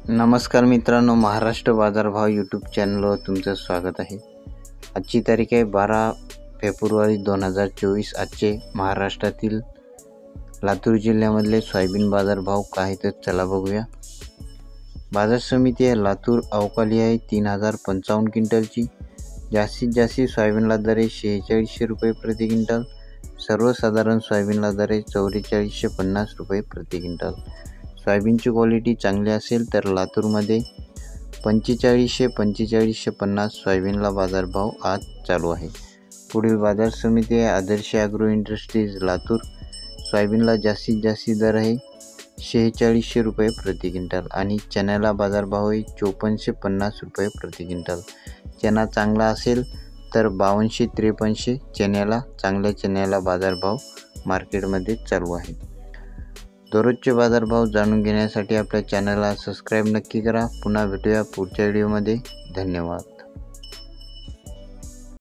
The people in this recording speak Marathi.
नमस्कार मित्रांनो, महाराष्ट्र बाजारभाव यूट्यूब चॅनलवर तुमचं स्वागत आहे। आजची तारीख आहे 12 फेब्रुवारी 2024। आजचे महाराष्ट्रातील लातूर जिल्ह्यामधले सोयाबीन बाजारभाव काय तर चला बघूया। बाजार समिती आहे लातूर अवकाली आहे 3055 क्विंटलची। जास्तीत जास्त सोयाबीनला दर आहे 4600 रुपये प्रति क्विंटल। सर्वसाधारण सोयाबीनला दर आहे 4450 रुपये प्रति क्विंटल। सोयाबीनची क्वालिटी चांगली असेल तर लातूरमध्ये 4550 सोयाबीनला बाजारभाव आज चालू आहे। पुढील बाजार समिती आहे आदर्श ॲग्रो इंडस्ट्रीज लातूर। सोयाबीनला जास्तीत जास्त दर आहे 4600 रुपये प्रति क्विंटल आणि चण्याला बाजारभाव आहे 5450 रुपये प्रति क्विंटल। चणा चांगला असेल तर 5253 चण्याला, चांगल्या चण्याला बाजारभाव मार्केटमध्ये चालू आहे। दररोजचे बाजारभाव जाणून घेण्यासाठी आपल्या चॅनलला सबस्क्राईब नक्की करा। पुन्हा भेटूया पुढच्या व्हिडिओमध्ये। धन्यवाद।